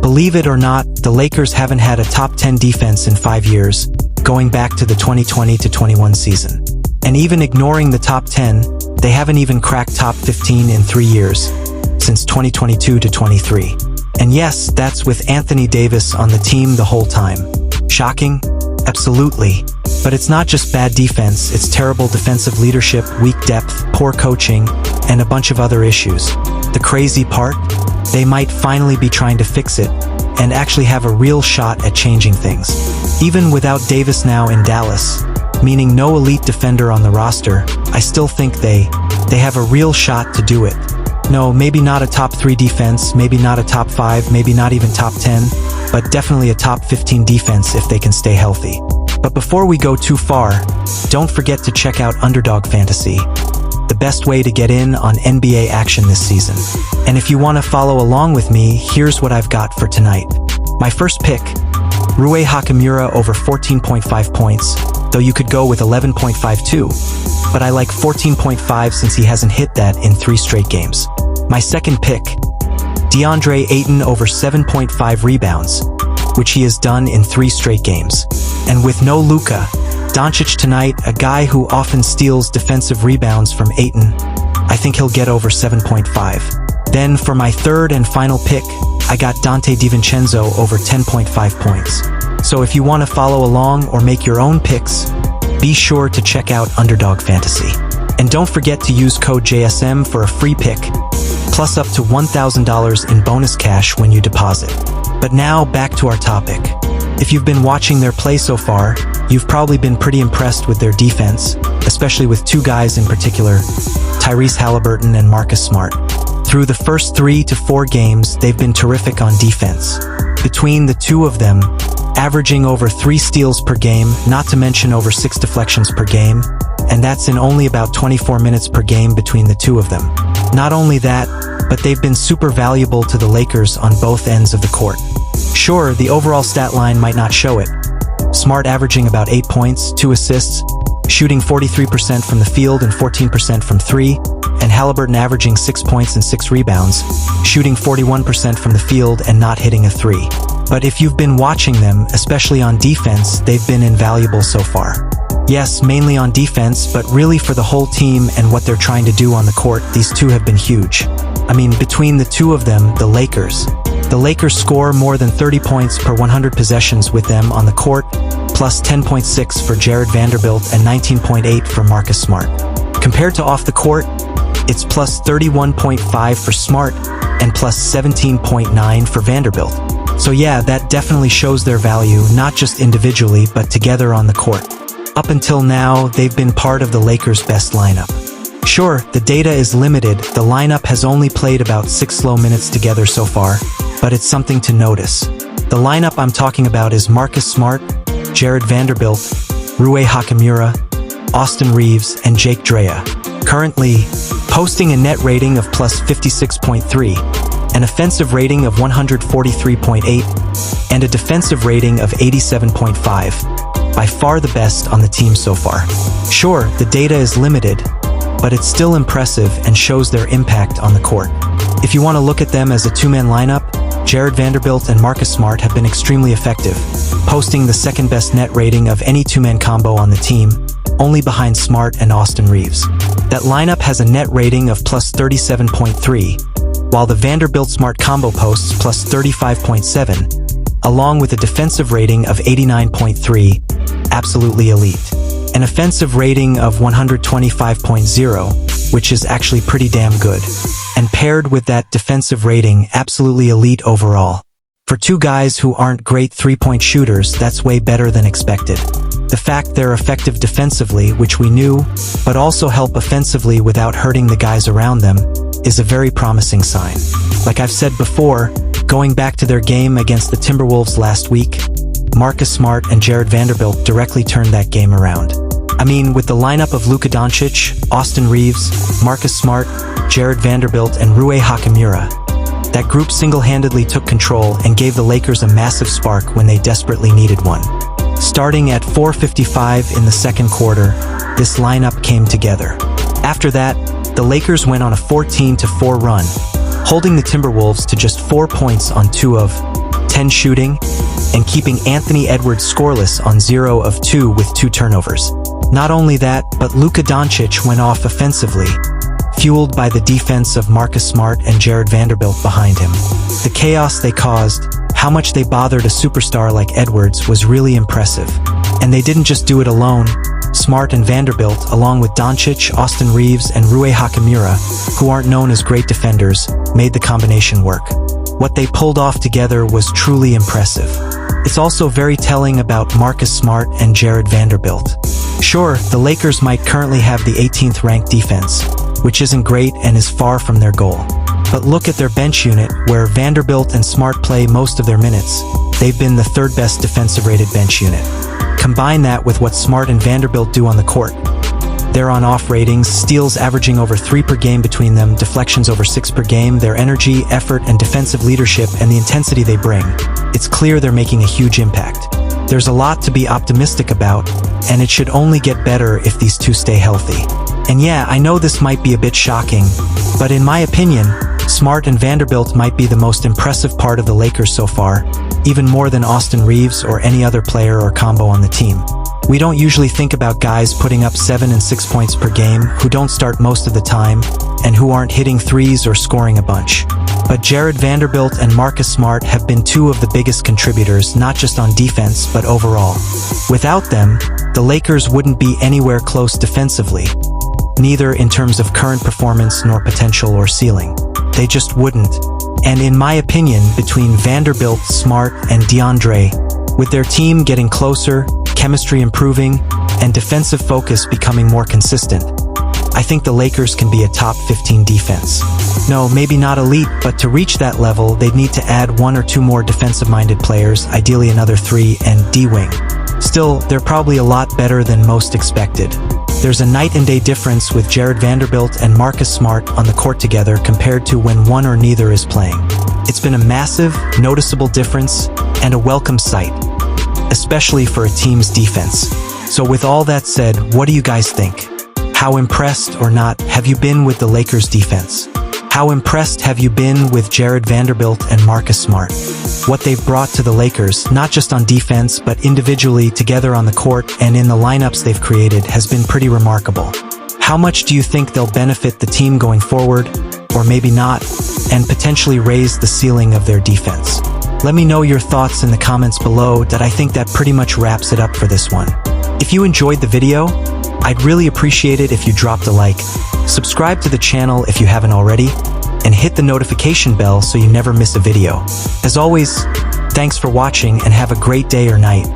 Believe it or not, the Lakers haven't had a top 10 defense in 5 years, going back to the 2020-21 season. And even ignoring the top 10, they haven't even cracked top 15 in 3 years, since 2022-23. And yes, that's with Anthony Davis on the team the whole time. Shocking? Absolutely. But it's not just bad defense, it's terrible defensive leadership, weak depth, poor coaching, and a bunch of other issues. The crazy part? They might finally be trying to fix it, and actually have a real shot at changing things. Even without Davis now in Dallas, meaning no elite defender on the roster, I still think they have a real shot to do it. No, maybe not a top 3 defense, maybe not a top 5, maybe not even top 10, but definitely a top 15 defense if they can stay healthy. But before we go too far, don't forget to check out Underdog Fantasy, the best way to get in on NBA action this season. And if you want to follow along with me, here's what I've got for tonight. My first pick, Rui Hachimura over 14.5 points, though you could go with 11.52, but I like 14.5 since he hasn't hit that in 3 straight games. My second pick, DeAndre Ayton over 7.5 rebounds, which he has done in 3 straight games. And with no Luka Doncic tonight, a guy who often steals defensive rebounds from Ayton, I think he'll get over 7.5. Then for my third and final pick, I got Dante DiVincenzo over 10.5 points. So if you want to follow along or make your own picks, be sure to check out Underdog Fantasy. And don't forget to use code JSM for a free pick, plus up to $1,000 in bonus cash when you deposit. But now back to our topic. If you've been watching their play so far, you've probably been pretty impressed with their defense, especially with 2 guys in particular, Tyrese Halliburton and Marcus Smart. Through the first 3 to 4 games, they've been terrific on defense. Between the 2 of them, averaging over 3 steals per game, not to mention over 6 deflections per game, and that's in only about 24 minutes per game between the 2 of them. Not only that, but they've been super valuable to the Lakers on both ends of the court. Sure, the overall stat line might not show it. Smart averaging about 8 points, 2 assists, shooting 43% from the field and 14% from 3, and Halliburton averaging 6 points and 6 rebounds, shooting 41% from the field and not hitting a 3. But if you've been watching them, especially on defense, they've been invaluable so far. Yes, mainly on defense, but really for the whole team and what they're trying to do on the court, these 2 have been huge. I mean, between the 2 of them, the Lakers score more than 30 points per 100 possessions with them on the court, plus 10.6 for Jared Vanderbilt and 19.8 for Marcus Smart. Compared to off the court, it's plus 31.5 for Smart and plus 17.9 for Vanderbilt. So yeah, that definitely shows their value, not just individually, but together on the court. Up until now, they've been part of the Lakers' best lineup. Sure, the data is limited, the lineup has only played about 6 slow minutes together so far, but it's something to notice. The lineup I'm talking about is Marcus Smart, Jared Vanderbilt, Rui Hachimura, Austin Reeves, and Jake Drea. Currently, posting a net rating of plus 56.3, an offensive rating of 143.8, and a defensive rating of 87.5. By far the best on the team so far. Sure, the data is limited, but it's still impressive and shows their impact on the court. If you want to look at them as a 2-man lineup, Jared Vanderbilt and Marcus Smart have been extremely effective, posting the 2nd best net rating of any 2-man combo on the team, only behind Smart and Austin Reeves. That lineup has a net rating of plus 37.3, while the Vanderbilt-Smart combo posts plus 35.7, along with a defensive rating of 89.3, absolutely elite. An offensive rating of 125.0, which is actually pretty damn good. And paired with that defensive rating, absolutely elite overall. For 2 guys who aren't great 3-point shooters, that's way better than expected. The fact they're effective defensively, which we knew, but also help offensively without hurting the guys around them, is a very promising sign. Like I've said before, going back to their game against the Timberwolves last week, Marcus Smart and Jared Vanderbilt directly turned that game around. I mean, with the lineup of Luka Doncic, Austin Reeves, Marcus Smart, Jared Vanderbilt, and Rui Hachimura, that group single-handedly took control and gave the Lakers a massive spark when they desperately needed one. Starting at 4:55 in the second quarter, this lineup came together. After that, the Lakers went on a 14-4 run, holding the Timberwolves to just 4 points on 2 of 10 shooting, and keeping Anthony Edwards scoreless on 0 of 2 with 2 turnovers. Not only that, but Luka Doncic went off offensively, fueled by the defense of Marcus Smart and Jared Vanderbilt behind him. The chaos they caused, how much they bothered a superstar like Edwards was really impressive. And they didn't just do it alone. Smart and Vanderbilt, along with Doncic, Austin Reeves, and Rui Hachimura, who aren't known as great defenders, made the combination work. What they pulled off together was truly impressive. It's also very telling about Marcus Smart and Jared Vanderbilt. Sure, the Lakers might currently have the 18th ranked defense, which isn't great and is far from their goal. But look at their bench unit, where Vanderbilt and Smart play most of their minutes. They've been the 3rd best defensive rated bench unit. Combine that with what Smart and Vanderbilt do on the court. They're on off ratings, steals averaging over 3 per game between them, deflections over 6 per game, their energy, effort, and defensive leadership, and the intensity they bring. It's clear they're making a huge impact. There's a lot to be optimistic about, and it should only get better if these two stay healthy. And yeah, I know this might be a bit shocking, but in my opinion, Smart and Vanderbilt might be the most impressive part of the Lakers so far, even more than Austin Reeves or any other player or combo on the team. We don't usually think about guys putting up 7 and 6 points per game who don't start most of the time and who aren't hitting threes or scoring a bunch. But Jared Vanderbilt and Marcus Smart have been 2 of the biggest contributors, not just on defense but overall. Without them, the Lakers wouldn't be anywhere close defensively, neither in terms of current performance nor potential or ceiling. They just wouldn't. And in my opinion, between Vanderbilt, Smart, and DeAndre, with their team getting closer, chemistry improving, and defensive focus becoming more consistent, I think the Lakers can be a top 15 defense. No, maybe not elite, but to reach that level, they'd need to add 1 or 2 more defensive-minded players, ideally another 3 and D-wing. Still, they're probably a lot better than most expected. There's a night and day difference with Jared Vanderbilt and Marcus Smart on the court together compared to when one or neither is playing. It's been a massive, noticeable difference and a welcome sight, especially for a team's defense. So with all that said, what do you guys think? How impressed or not have you been with the Lakers defense? How impressed have you been with Jared Vanderbilt and Marcus Smart? What they've brought to the Lakers, not just on defense, but individually together on the court and in the lineups they've created, has been pretty remarkable. How much do you think they'll benefit the team going forward, or maybe not, and potentially raise the ceiling of their defense? Let me know your thoughts in the comments below. I think that pretty much wraps it up for this one. If you enjoyed the video, I'd really appreciate it if you dropped a like, subscribe to the channel if you haven't already, and hit the notification bell so you never miss a video. As always, thanks for watching and have a great day or night.